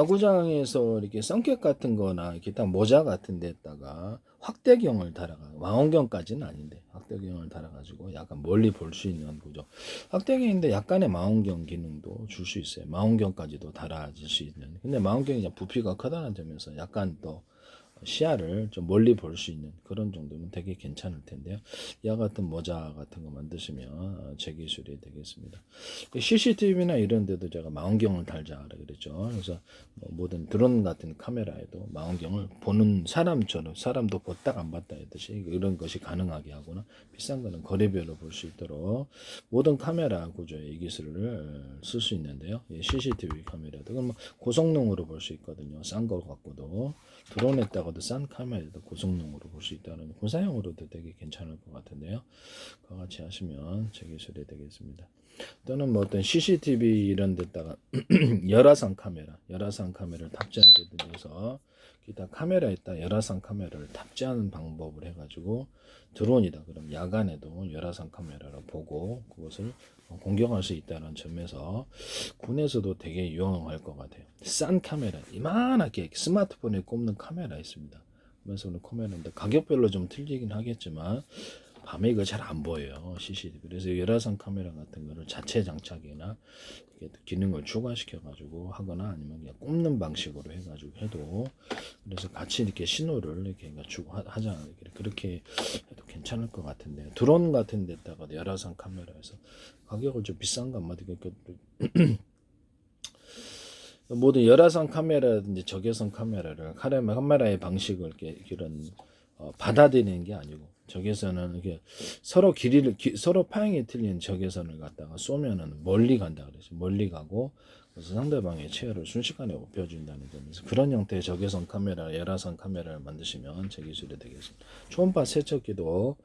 야구장에서 이렇게 선켓 같은 거나 이렇게 딱 모자 같은 데다가 확대경을 달아가, 망원경까지는 아닌데 확대경을 달아가지고 약간 멀리 볼 수 있는 구조. 확대경인데 약간의 망원경 기능도 줄 수 있어요. 망원경까지도 달아질 수 있는. 근데 망원경이 부피가 크다는 점에서 약간 또 시야를 좀 멀리 볼 수 있는 그런 정도면 되게 괜찮을 텐데요. 이와 같은 모자 같은 거 만드시면 제 기술이 되겠습니다. CCTV나 이런 데도 제가 망원경을 달자 그랬죠. 그래서 뭐 모든 드론 같은 카메라에도 망원경을 보는 사람처럼, 사람도 봤다 안 봤다 했듯이 이런 것이 가능하게 하거나, 비싼 거는 거리별로 볼 수 있도록 모든 카메라 구조에 이 기술을 쓸 수 있는데요. CCTV 카메라도 뭐 고성능으로 볼 수 있거든요. 싼 거 갖고도 드론에다가도 싼 카메라도 고성능으로 볼 수 있다는, 군사용으로도 되게 괜찮을 것 같은데요. 그와 같이 하시면 제 기술이 되겠습니다. 또는 뭐 어떤 CCTV 이런 데다가 열화상 카메라를 탑재하는 데 해서 기타 카메라에다 열화상 카메라를 탑재하는 방법을 해가지고 드론이다 그럼 야간에도 열화상 카메라로 보고 그것을 공격할 수 있다는 점에서 군에서도 되게 유용할 것 같아요. 싼 카메라, 이만하게 스마트폰에 꼽는 카메라 있습니다. 그래서 카메라인데 가격별로 좀 틀리긴 하겠지만 밤에 이거 잘 안 보여요, CCTV. 그래서 열화상 카메라 같은 거를 자체 장착이나 기능을 추가시켜 가지고 하거나 아니면 그냥 꼽는 방식으로 해가지고 해도, 그래서 같이 이렇게 신호를 이렇게 주고 하자, 그렇게 해도 괜찮을 것 같은데, 드론 같은 데다가 열화상 카메라에서 가격을 좀 비싼 거 아마도 모든 열화상 카메라든지 적외선 카메라를 카메라의 방식을 이렇게 이런 받아들이는 게 아니고, 적외선은 이게 서로 서로 파형이 틀린 적외선을 갖다가 쏘면은 멀리 간다 그래서 멀리 가고, 그래서 상대방의 체열을 순식간에 업혀준다는 점에서 그런 형태의 적외선 카메라, 열화상 카메라를 만드시면 제 기술이 되겠습니다. 초음파 세척기도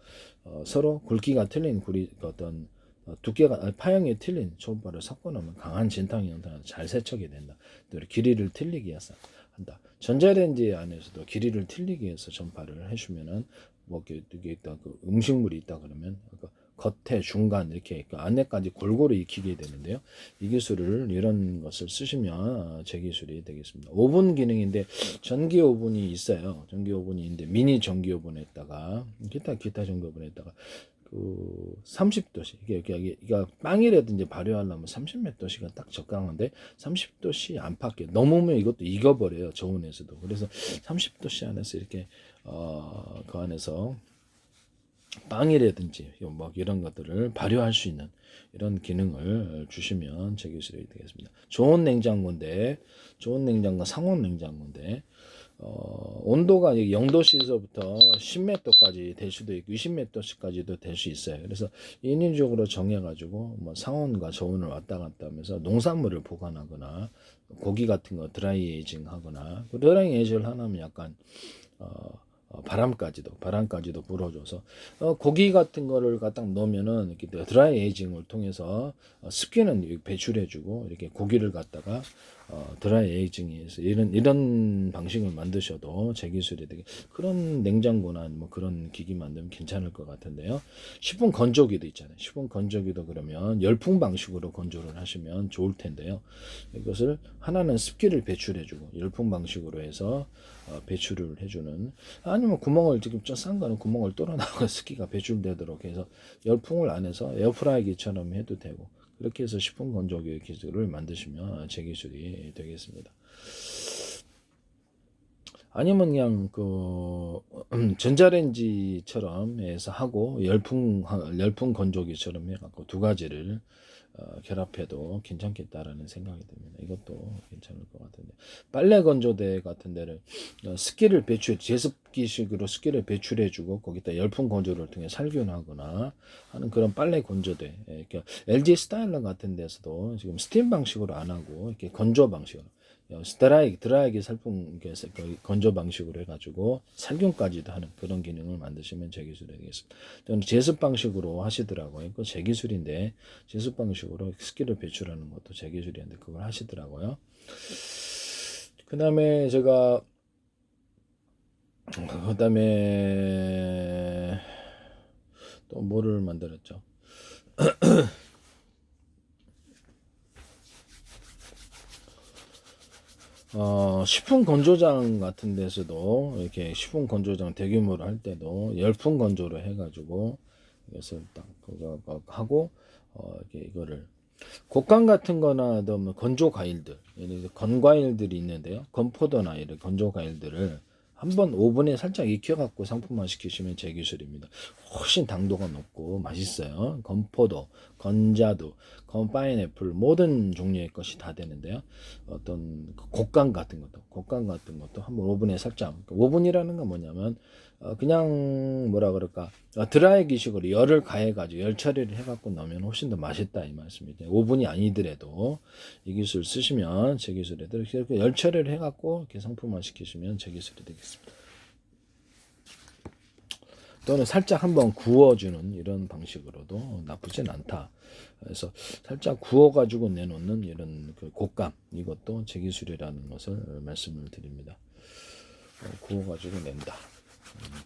서로 굵기가 틀린 어떤 두께가 파형이 틀린 초음파를 섞어 놓으면 강한 진탕 형태가 잘 세척이 된다. 또 길이를 틀리게 해서 한다. 전자레인지 안에서도 길이를 틀리게 해서 전파를 해주면은 뭐 이게 있다, 그 음식물이 있다 그러면 그 겉에 중간 이렇게 그 안에까지 골고루 익히게 되는데요. 이 기술을, 이런 것을 쓰시면 제 기술이 되겠습니다. 오븐 기능인데 전기 오븐이 있어요. 전기 오븐이 있는데 미니 전기 오븐에다가 기타 전기 오븐에다가 그 30도씨, 이게 빵이라든지 발효하려면 30몇 도씨가 딱 적당한데 30도씨 안팎에 넘으면 이것도 익어버려요, 저온에서도. 그래서 30도씨 안에서 이렇게 그 안에서 빵이라든지 뭐 이런 것들을 발효할 수 있는 이런 기능을 주시면 제 기술이 되겠습니다. 좋은 냉장고인데, 상온 냉장고인데 온도가 0도씨에서부터 10몇 도까지 될 수도 있고 20몇 도씨까지도 될 수 있어요. 그래서 인위적으로 정해가지고 뭐 상온과 저온을 왔다 갔다 하면서 농산물을 보관하거나 고기 같은 거 드라이 에이징 하거나, 그 드라이 에이징을 하나면 약간 바람까지도 불어줘서 고기 같은 거를 갖다 넣으면은 이렇게 드라이 에이징을 통해서 습기는 배출해주고, 이렇게 고기를 갖다가 드라이 에이징에서 이런 방식을 만드셔도 제 기술이 되게, 그런 냉장고나 뭐 그런 기기 만들면 괜찮을 것 같은데요. 식품 건조기도 있잖아요. 식품 건조기도 그러면 열풍 방식으로 건조를 하시면 좋을 텐데요. 이것을 하나는 습기를 배출해주고 열풍 방식으로 해서 배출을 해주는, 아니면 구멍을 지금 싼 거는 구멍을 뚫어나가 습기가 배출되도록 해서 열풍을 안에서 에어프라이기처럼 해도 되고, 그렇게 해서 식품 건조기 기술을 만드시면 제 기술이 되겠습니다. 아니면 그냥 그 전자레인지처럼 해서 하고 열풍 건조기처럼 해갖고 두 가지를 결합해도 괜찮겠다라는 생각이 듭니다. 이것도 괜찮을 것 같은데, 빨래 건조대 같은 데를 제습기식으로 습기를 배출해주고 거기다 열풍 건조를 통해 살균하거나 하는 그런 빨래 건조대, 그러니까 LG 스타일러 같은 데서도 지금 스팀 방식으로 안 하고 이렇게 건조 방식으로, 드라이기 살풍 건조 방식으로 해가지고 살균까지도 하는 그런 기능을 만드시면 제 기술이 되겠습니다. 또는 제습 방식으로 하시더라고요. 그 제 기술인데, 제습 방식으로 습기를 배출하는 것도 제 기술인데 그걸 하시더라고요. 그 다음에 또 뭐를 만들었죠? 식품 건조장 같은 데서도 이렇게 식품 건조장 대규모로 할 때도 열풍 건조로 해가지고 이것을 딱 그거 하고 이렇게 이거를 곡간 같은 거나 뭐 건조 과일들, 예를 들어 건과일들이 있는데요. 건포도나 이런 건조 과일들을 한번 오븐에 살짝 익혀갖고 상품화 시키시면 제 기술입니다. 훨씬 당도가 높고 맛있어요. 건포도, 건자두, 건파인애플 모든 종류의 것이 다 되는데요. 어떤 곡간 같은 것도 한번 오븐에 살짝, 오븐이라는 건 뭐냐면 그냥 뭐라 그럴까 드라이 기식으로 열을 가해가지고 열 처리를 해갖고 넣으면 훨씬 더 맛있다 이 말씀이죠. 오븐이 아니더라도 이 기술 쓰시면 제 기술에도 이렇게 열 처리를 해갖고 이렇게 상품화 시키시면 제 기술이 되겠습니다. 또는 살짝 한번 구워주는 이런 방식으로도 나쁘진 않다. 그래서 살짝 구워가지고 내놓는 이런 그 곶감 이것도 제 기술이라는 것을 말씀을 드립니다. 구워가지고 낸다.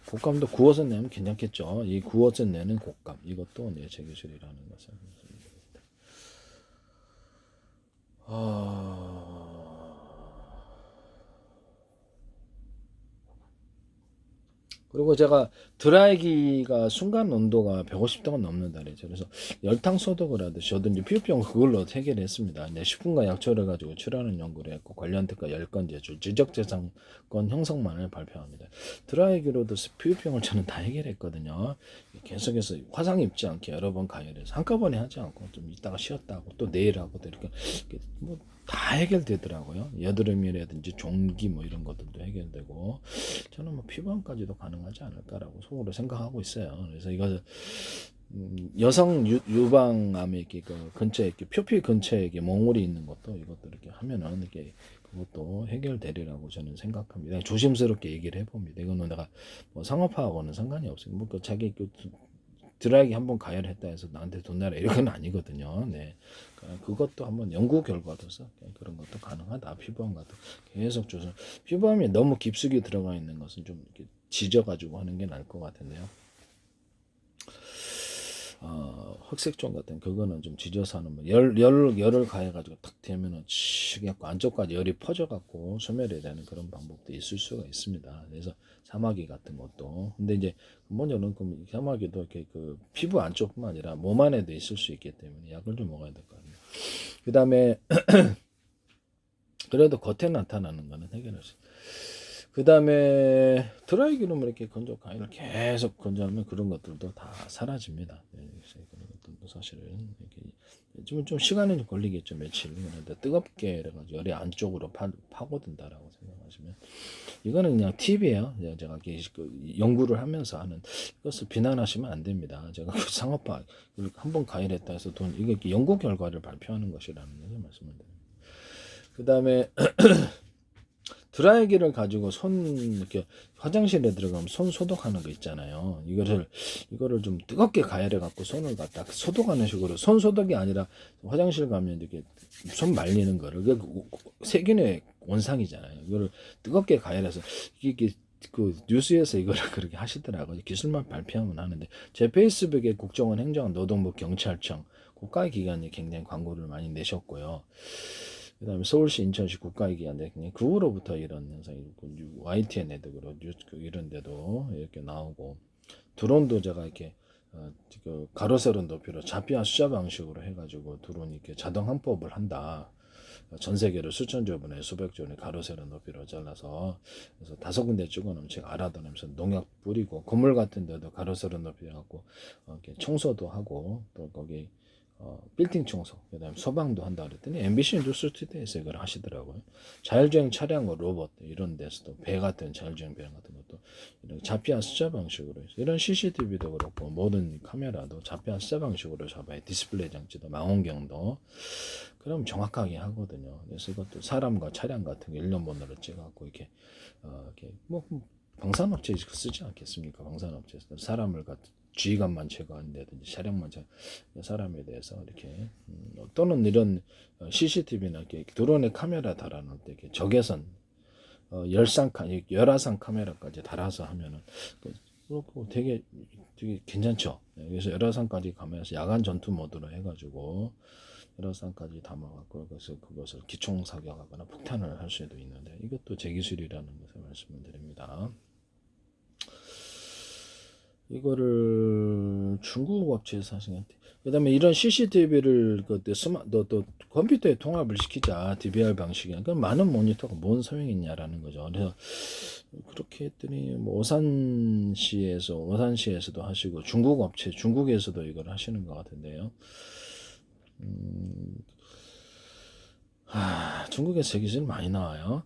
곶감도 구워서 내면 괜찮겠죠. 이 구워서 내는 곶감 이것도 제 기술이라는 것을 말씀드립니다. 그리고 제가 드라이기가 순간 온도가 150도가 넘는다 그랬죠. 그래서 열탕 소독을 하듯이 저도 이제 피부병 그걸로 해결을 했습니다. 이제 식품과 약초를 가지고 출하는 연구를 했고 관련 특허 10건 제출, 지적재산권 형성만을 발표합니다. 드라이기로도 피부병을 저는 다 해결했거든요. 계속해서 화상 입지 않게 여러 번 가열해서 한꺼번에 하지 않고 좀 이따가 쉬었다 하고 또 내일 하고 또 이렇게 뭐 다 해결되더라고요. 여드름이라든지 종기 뭐 이런 것들도 해결되고 저는 뭐 피부암까지도 가능하지 않을까라고 속으로 생각하고 있어요. 그래서 이거 여성 유방암에 이렇게 그 근처에 이렇게 표피 근처에 이렇게 몽울이 있는 것도 이것도 이렇게 하면은 이렇게 그것도 해결되리라고 저는 생각합니다. 조심스럽게 얘기를 해봅니다. 이거는 내가 뭐 상업화하고는 상관이 없어요. 뭐 그 자기 그 드라이기 한번 가열했다 해서 나한테 돈 내라 이런 건 아니거든요. 네. 그것도 한번 연구 결과로서 그런 것도 가능하다. 피부암 같은 계속 조절. 피부암이 너무 깊숙이 들어가 있는 것은 좀 이렇게 지져가지고 하는 게 나을 것 같은데요. 흑색종 같은 그거는 좀 지져서 하는 뭐 열을 가해가지고 탁 대면은 치갖고 안쪽까지 열이 퍼져갖고 소멸이 되는 그런 방법도 있을 수가 있습니다. 그래서 사마귀 같은 것도 근데 이제 근본적으로는 그 사마귀도 이렇게 그 피부 안쪽뿐만 아니라 몸 안에도 있을 수 있기 때문에 약을 좀 먹어야 될 것 같아요. 그 다음에 그래도 겉에 나타나는 거는 해결할 수 있어요. 그 다음에 드라이 기름을 이렇게 건조 가위를 계속 건조하면 그런 것들도 다 사라집니다. 네, 그런 것들도 사실은 이렇게 좀 시간이 좀 걸리겠죠. 며칠. 그런데 뜨겁게 해가지고 열이 안쪽으로 파고든다라고 생각하시면 이거는 그냥 팁이에요. 제가 연구를 하면서 하는 이것을 비난하시면 안 됩니다. 제가 그 상업화 한번 가열했다 해서 이거 연구 결과를 발표하는 것이라는 것을 말씀을 드립니다. 그 다음에 드라이기를 가지고 이렇게 화장실에 들어가면 손 소독하는 거 있잖아요. 이거를 좀 뜨겁게 가열해 갖고 손을 갖다 소독하는 식으로 손 소독이 아니라 화장실 가면 이렇게 손 말리는 거를 세균의 원상이잖아요. 이거를 뜨겁게 가열해서 이게 그 뉴스에서 이거를 그렇게 하시더라고요. 기술만 발표하면 하는데 제 페이스북에 국정원 행정원 노동부 경찰청 국가기관이 굉장히 광고를 많이 내셨고요. 그 다음에 서울시 인천시 국가기관인데 그 후로부터 이런 현상이 YTN에도 그렇고 이런 데도 이렇게 나오고 드론도 제가 이렇게 그 가로 세로 높이로 자피아 숫자 방식으로 해가지고 드론이 이렇게 자동 항법을 한다. 전 세계를 수천조 분의 수백조 분의 가로 세로 높이로 잘라서 그래서 5군데 찍어놓으면 제가 알아다니면서 농약 뿌리고 건물 같은 데도 가로 세로 높이 해갖고 이렇게 청소도 하고 또 거기 빌딩 청소, 그다음에 소방도 한다 그랬더니 MBC 뉴스투데이에서 이걸 하시더라고요. 자율주행 차량과 로봇 이런 데서도 배 같은 자율주행 배 같은 것도 이런 자피아 숫자 방식으로 해서 이런 CCTV도 그렇고 모든 카메라도 자피아 숫자 방식으로 잡아요. 디스플레이 장치도 망원경도 그럼 정확하게 하거든요. 그래서 이것도 사람과 차량 같은 거 일련번호로 찍어갖고 이렇게 뭐 방산업체 쓰지 않겠습니까? 방산업체에서 사람을 지휘관만 제거한다든지 차량만 사람에 대해서 이렇게 또는 이런 CCTV나 이렇게 드론에 카메라 달아놓을 때 이렇게 적외선 열화상 카메라까지 달아서 하면은 그렇고 되게 괜찮죠. 그래서 열화상까지 가면서 야간 전투 모드로 해가지고 열화산까지 담아갖고 그래서 그것을 기총 사격하거나 폭탄을 할 수도 있는데 이것도 제 기술이라는 것을 말씀을 드립니다. 이거를 중국 업체에서 하시는 그다음에 이런 CCTV를 또 컴퓨터에 통합을 시키자 DVR 방식이 그럼 많은 모니터가 뭔 소용이 있냐라는 거죠. 그래서 그렇게 했더니 뭐 오산시에서도 하시고 중국 업체 중국에서도 이걸 하시는 것 같은데요. 중국에서 제 기술이 많이 나와요.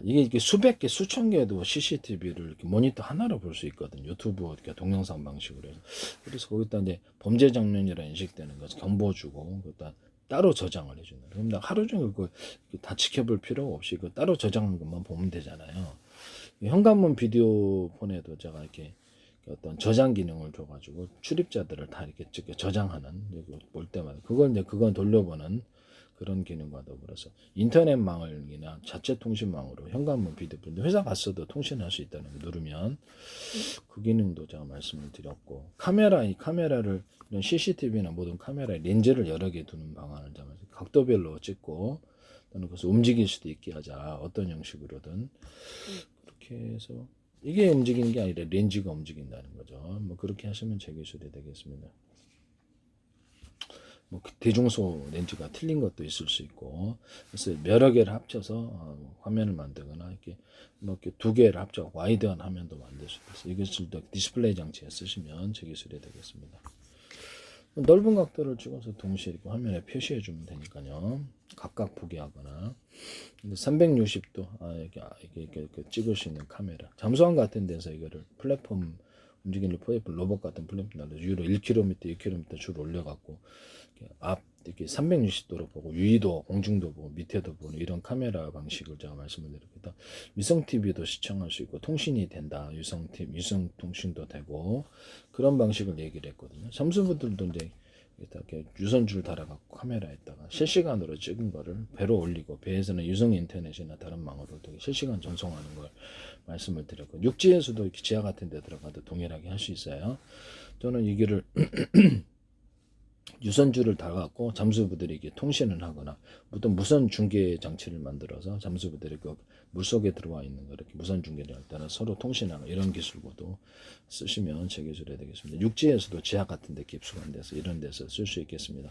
이게 수백 개, 수천 개도 CCTV를 이렇게 모니터 하나로 볼 수 있거든요. 유튜브 이렇게 동영상 방식으로 해서. 그래서 거기다 이제 범죄 장면이라 인식되는 것을 경보 주고, 그다 따로 저장을 해주는. 그럼 나 하루 종일 다 지켜볼 필요가 없이 그 따로 저장한 것만 보면 되잖아요. 현관문 비디오 폰에도 제가 이렇게 어떤 저장 기능을 줘가지고 출입자들을 다 이렇게 저장하는 볼 때마다 그건 돌려보는 그런 기능과 더불어서 인터넷망이나 자체 통신망으로 현관문 비디오폰 회사 갔어도 통신할 수 있다는 거 누르면 그 기능도 제가 말씀을 드렸고 이 카메라를 이런 CCTV나 모든 카메라에 렌즈를 여러 개 두는 방안을 잡아서 각도별로 찍고 또는 그것을 움직일 수도 있게 하자 어떤 형식으로든 그렇게 해서 이게 움직이는 게 아니라 렌즈가 움직인다는 거죠. 뭐 그렇게 하시면 제 기술이 되겠습니다. 뭐 대중소 렌즈가 틀린 것도 있을 수 있고 그래서 여러 개를 합쳐서 화면을 만들거나 이렇게 뭐 이렇게 두 개를 합쳐 와이드한 화면도 만들 수 있어요. 이것을 디스플레이 장치에 쓰시면 제 기술이 되겠습니다. 넓은 각도를 찍어서 동시에 이렇게 화면에 표시해 주면 되니까요. 각각 보게 하거나 360도 이렇게 찍을 수 있는 카메라 잠수함 같은 데서 이거를 플랫폼 움직이는 로봇 같은 플랫폼 유로 1km, 2km 줄 올려갖고 이렇게 360도로 보고 위도, 공중도 보고 밑에도 보는 이런 카메라 방식을 제가 말씀을 드립니다. 위성 TV도 시청할 수 있고 통신이 된다. 위성 통신도 되고 그런 방식을 얘기를 했거든요. 잠수부들도 이제 이렇게 유선줄 달아갖고 카메라에다가 실시간으로 찍은 거를 배로 올리고 배에서는 유성 인터넷이나 다른 망으로 실시간 전송하는 걸 말씀을 드렸고 육지에서도 이렇게 지하 같은 데 들어가도 동일하게 할 수 있어요. 저는 이거를 유선줄을 달아갖고 잠수부들이 이렇게 통신을 하거나 어떤 무선 중계 장치를 만들어서 잠수부들이 그 물속에 들어와 있는 거 이렇게 무선 중계를 할 때는 서로 통신하고 이런 기술도 쓰시면 제 기술이 되겠습니다. 육지에서도 지하 같은 데 깊숙한 데서 이런 데서 쓸 수 있겠습니다.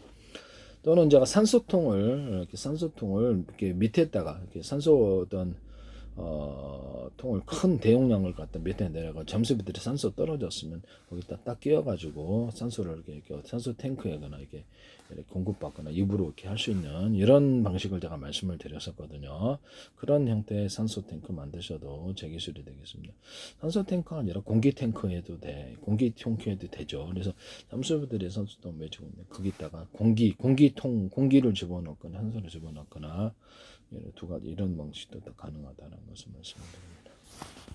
또는 제가 산소통을 이렇게 밑에다가 이렇게 산소 어떤 통을 큰 대용량을 갖다 밑에 내려가 잠수부들이 산소 떨어졌으면 거기다 딱 끼워가지고 산소를 이렇게 산소 탱크에거나 이렇게 공급받거나 입으로 이렇게 할 수 있는 이런 방식을 제가 말씀을 드렸었거든요. 그런 형태의 산소 탱크 만드셔도 제 기술이 되겠습니다. 산소 탱크가 아니라 공기 탱크에도 공기 탱크에도 되죠. 그래서 잠수부들이 산소통 매주고 있는데 거기다가 공기를 집어넣거나 산소를 집어넣거나 두 가지 이런 방식도 가능하다는 것을 말씀드립니다.